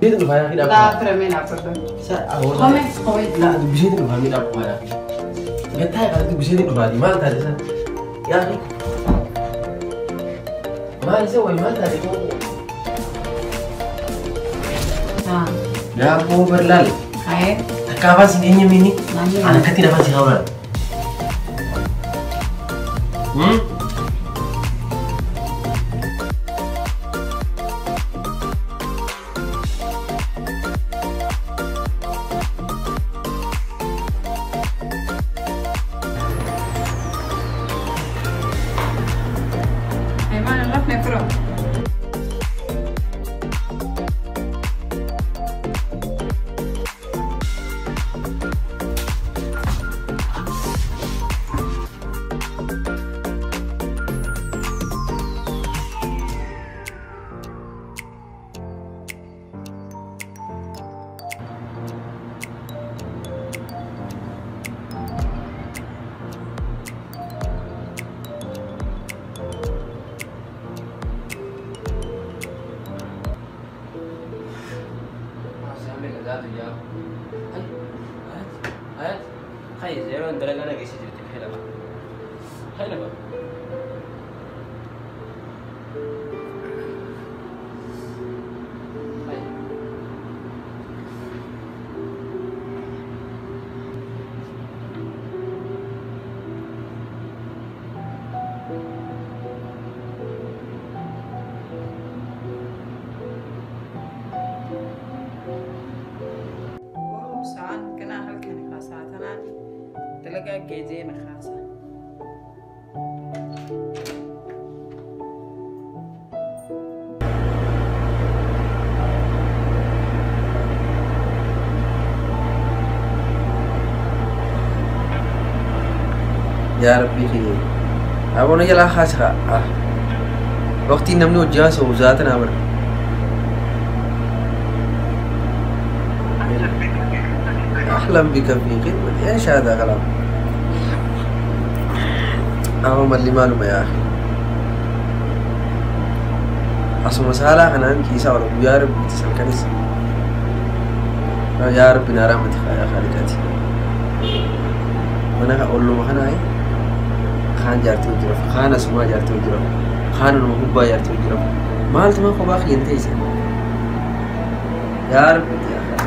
بشيء إنه فايا كده لا ترمينا برضه خمي لا بشيء إنه فايا كده فايا قلت هاي قالت بشيء إنه فايا ما تعرف يا أخي ما يسوي ما تعرف يا أبو برلال هاي تكافل سيدني مني أنا كتير أفهم سيخاوران ما نروح نفرق خير زيرون دلنا أنا قيس جبت حلبة حلبة ساعات كنا هل كان خاصاتنا تلقى جيزين خاصة يا ربي خير أبونا يلا خاسخة وقتي نمنو جاس وزاتنا أمر أحلم بك في خدمة إيش هذا كلام أهو مالي معلومة يا أخي أصل مسألة أنا عن كيسة ولا يا رب تسأل كنيسة يا رب نرى متخا يا خالقاتي أنا أقول له ما أنا هاي خان جارتي وجرف خان اسمه جارتي وجرف خان المحبة جارتي وجرف ما قلت ما هو باقي ينتهي يا رب يا أخي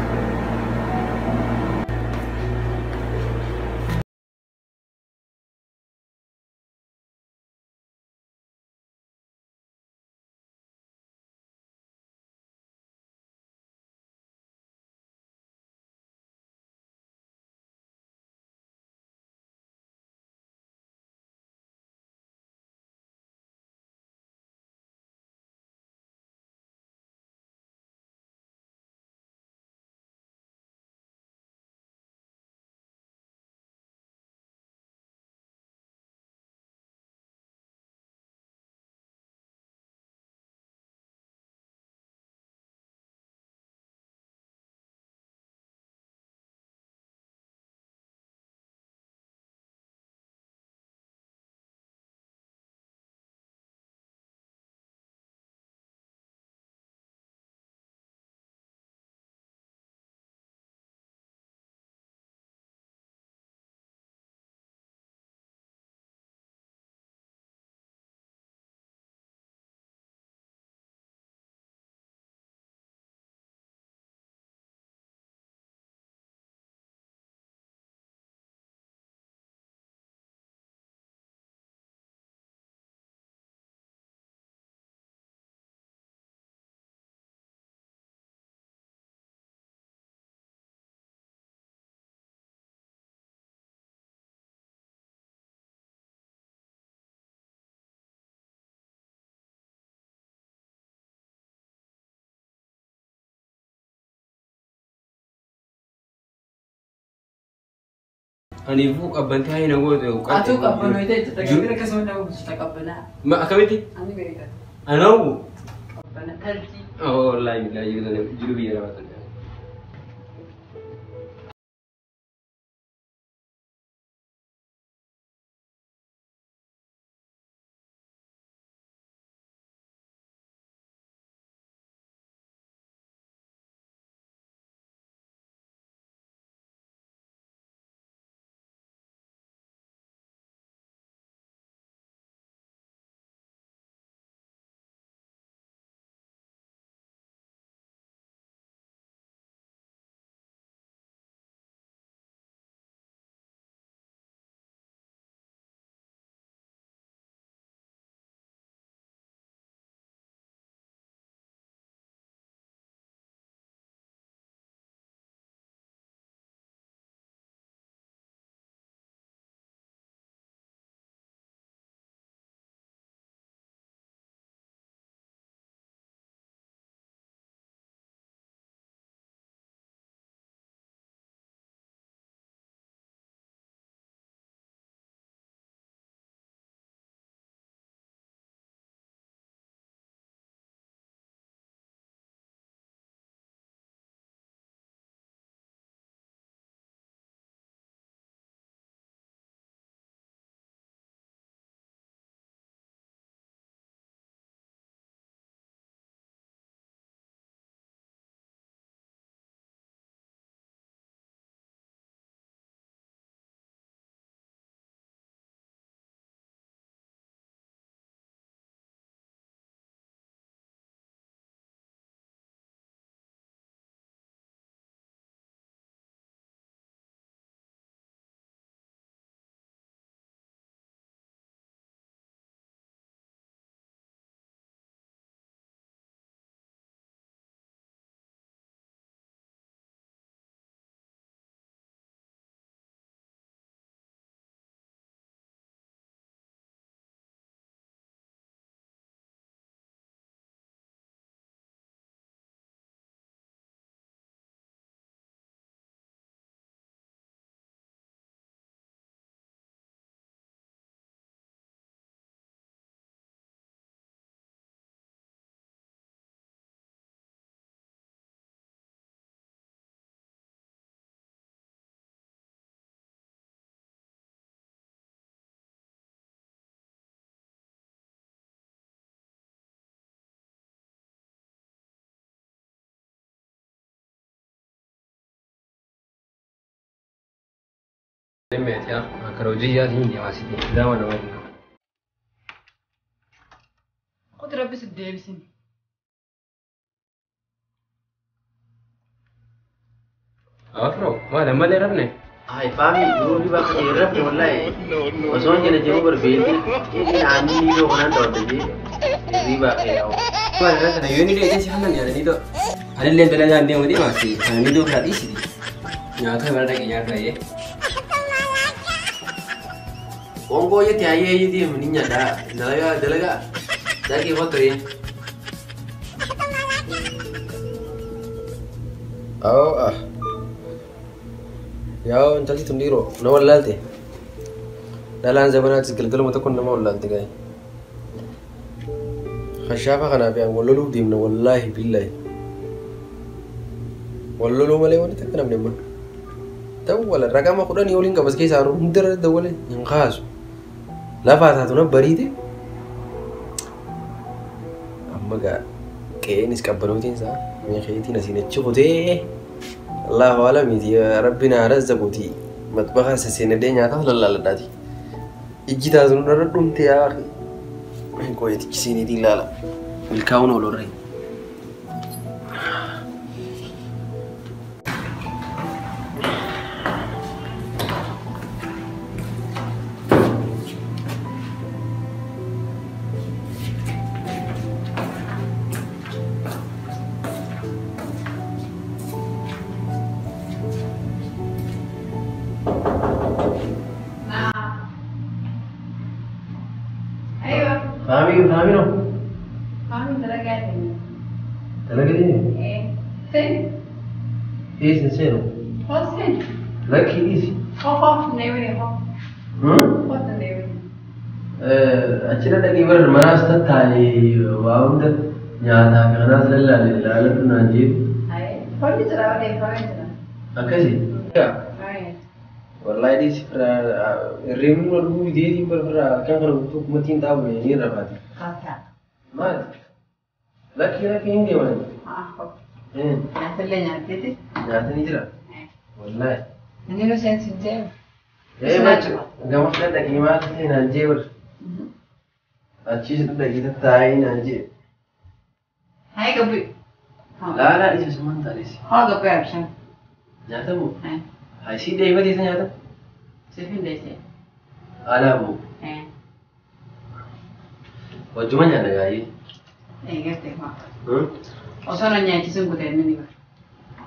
أنا فوق أبنتي هاي نقول أتوقع أبنو يدي تتقبل كسر نقول تتقبلها ما أكملتي أنا بيجا أنا هو أبنو تلتي والله لا يجوز جلوبي أنا مثلا Demet ya, akarojiya din ya wasiti. Zaman wani. خد ربي سديبسني Afro, ma da male rabne. Hai fami, dulu di bakal dirap wallahi. Mason jena jenu berbeda. Ini ani do kanan do tadi. Riba kayak. Ma da rasa yoni da yace hanan ya ni to. Hanan le bela jan din wadi ma si. Hanan ni do khadi si. Ya kai bar da ke ya kai. Ongo ya tiaya ya dia meninya dah. Dalaga. Lagi motor ya. Oh ah. Yaw intalti tundiro na wallalti. Dalan zamanat galgal mata kunna ma wallalti gai. Khashafa kana biya wallalu dimna wallahi billahi. Wallalu male wani takana mnemma. Tawwala ragama qudani yolinga bas kai saru ndar dawale inqasu. La fatatuna baride. Amma ga keenis qabbalutin sa min khaytina sinachchu qote. الله أعلم يا ربنا رزقتي مطبخها سسينا دنيا تهلا لا لداتي يجي تازون ردون يا أخي من كويت كسيني دي لا الكون ولا الري فاهمين فاهمين تلاقيتني تلاقيني فين؟ ايش نسينه خلاص فين؟ لك ايش خاف نيوني خاف خاف نيوني أشياء تاني بر المراس تتالي واود نياتا كنا سللا للا لنا نجيب هاي فلي ترى ولا فلي أكسي هاي والله دي سفرة الريمون والروح دي برا كان غرو متين تاو يعني رباتي خاطر ما لك إندي وين خاف إيه نعتلي نعتلي نياتا نجرا والله أنا لو سنت سنتين إيه ما قام خلنا دقيقة هنا نجيبر أشيء دقيقة تاين نجيب هاي قبل لا إيش اسمه أنت ليش ها قبل عشان نياتا مو هاي هاي دي ما تيجي نياتا سيفين ديسي أنا مو هاي وجمانيا نجاي إيه قلت ما وصلنا نيجي سنقول تاني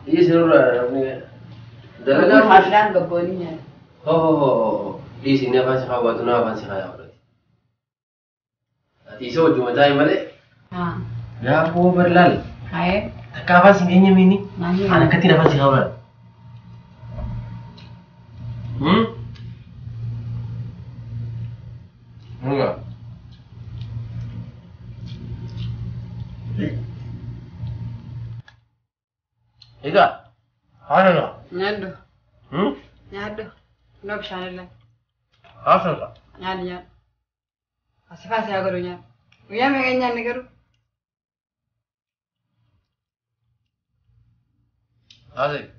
إيه سنورا أبني دلنا حفلان قبولي يعني هو إيه سنيا فاسي خاوة تنا فاسي خايا ولدي أتيسو جمعتاي مالي يا أبو برلال هاي تكافا سنيني مني ماني أنا كتير فاسي خاوة Enggak. Ika, ada nggak? Nyado. Nyado. Nggak bisa nih. Apa nggak? Nyado nyado. Asifah saya guru nyado. Uya megan nyado guru. Asik.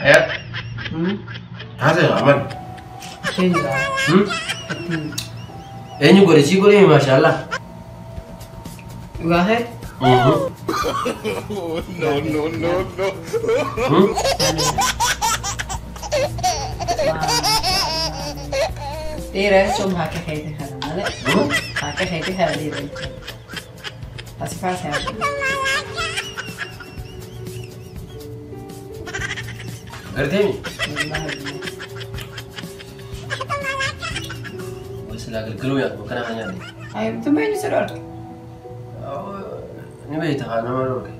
Ya. Asik aman. Cendera. Ini gue sih gue ini masya Allah. Wahid. No. Tira cuma pakai kayak itu kan, ada? Pakai kayak itu kan dia. Asifah saya. Ngerti nih? Wes lagi gelu ya, bukan hanya nih. Ayo, itu main di sana. Oh, ini bayi tak ada mana lagi.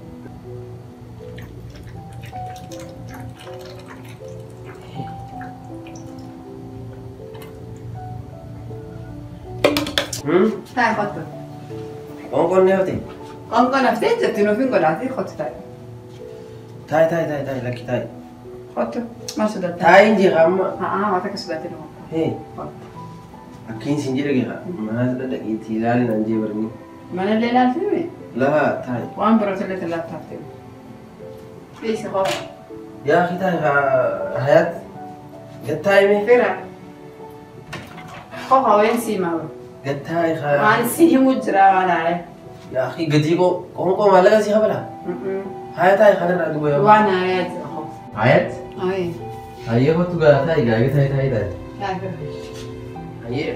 Tak foto. Kau ni apa? Kau nafsin jadi nufin kau nanti foto tak. Tai, lagi tai. Foto, masuk dah. Tai je kamu. Mata kesudah tu. Hei, Akkiin siin jedhe gaa mana dhaqeetti ilaalin an jee barni. Mana leelaa filme? Laa taa'e. Waan biroo sirriitti laaftaafte. Fiisi hoo. Yaa akhi taa'e hayaat gattaa'e mee? Fira. Hoo haween siimaa. Gattaa'e haa. Waan si himu jira waan aare. Yaa akhi gatii qoo maallaqa si qabala. Hayaat taa'e kanarraa duba yaa. Waan aare jira hoo. Hayaat? Ayi. Hayyee kottu gaa taa'e gaa taa'e taa'e. Taa'e. Hayyee.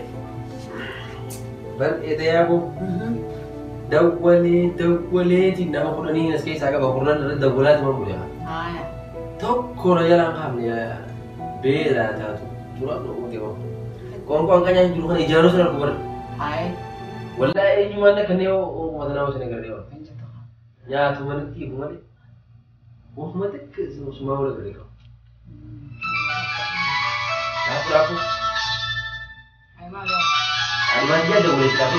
Bar edayaako dawwaleeti nama kudhanii as keessaa qaba kurnan irra dawwalaati ma guddaa. Haaya. Tokko na jalaan qaamne beelaa taatu dura dhuguute waan. Qoonqoon kan nyaatu jiru kana ijaaruu sana argu barra. Haaya. Wallaahi eenyumaan akka inni uummata nama sana garee waan. Nyaatu manatti hiiku malee. Ofuma takka sumaa wala garee qabu. Raafuu. Ayi maal Almanjaa dawwaleeti qabu.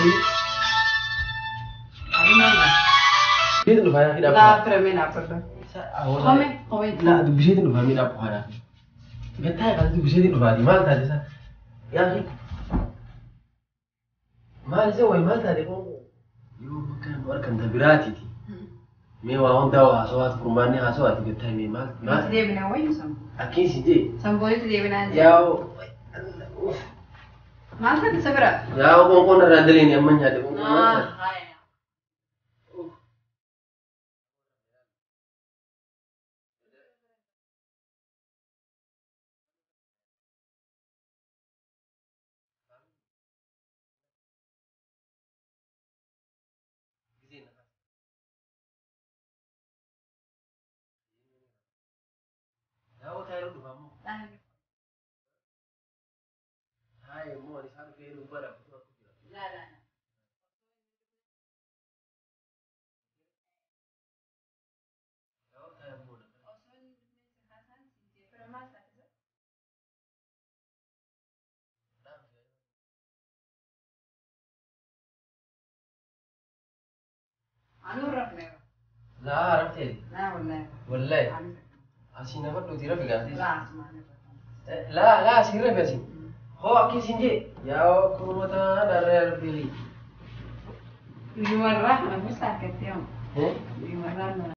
Biseetiin dhufaa yaa hidhaa. laa firamee dhaabbata. Komee. Laa dubbiseetiin dhufaa miidhaa bu'aadhaa. Gattaa kan dubbiseetiin dhufaati maal taate isaa? Yaa maal isa wayi maal taate kun yoo bakka harkanta biraatiiti. Mee waa hundaa haasawaati kurmaanni haasawaati gattaa mee maal? Maal deebinaa wayyu san? Akkiin si jee. Sanboolitti deebinaa jee. Yaa Maal taate isa bira? yaa qoonqoon irraa daleeni amma nyaate qoonqoon. Haaya. Yaa taa'ee dhufaa moo? Hai, mau di sana ke lupa dah. Laa. Kau saya mau. Anu rafne. Lah, Arab tadi. Nah, wallahi. Wallahi. Asin apa tu tidak berganti. Laa asmane. Lah, asin apa sih? Ho, aki sinje. Ya, kurumata darah pilih. Yumarrah, aku sakit ya. Eh? Yumarrah.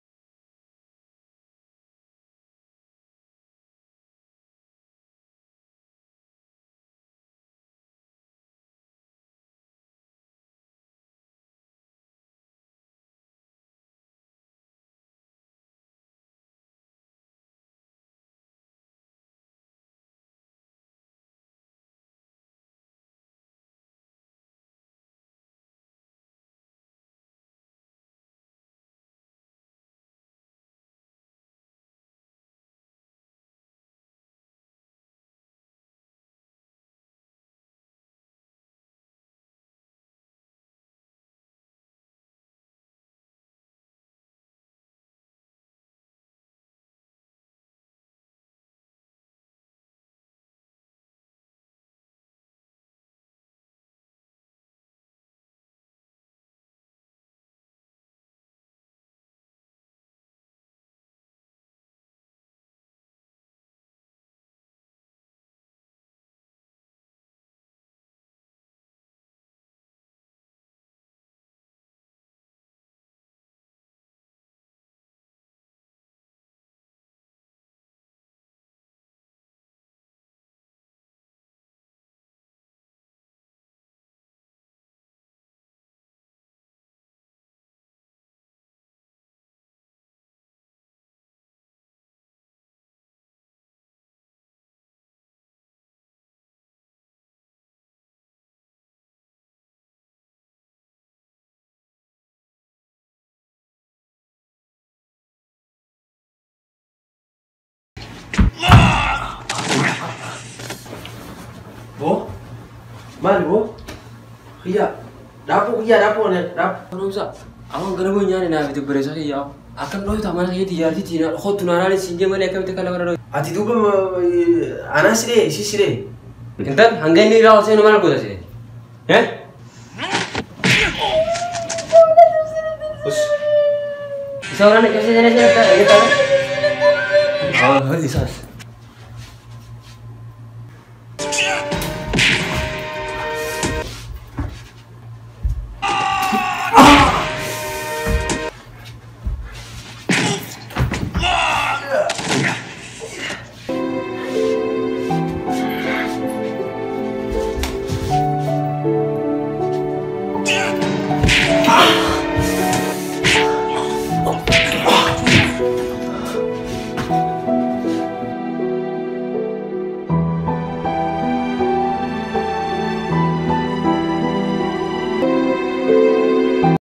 Bo? Maal bo? Iya. Dapur ni. Dapur. Rumsa, awak kena punya ni nak itu beres lagi ya. Akan loh taman lagi di jalan di Cina. Kau tu nara ni sinjam mana kami tekan lawan. Ati tu pun anak sih, sisi deh. Entar, hanggai ni rawat saya normal kau dah sini. Eh? Us. Seorang ni kasi jenis apa? Kita. Oh, hari sas.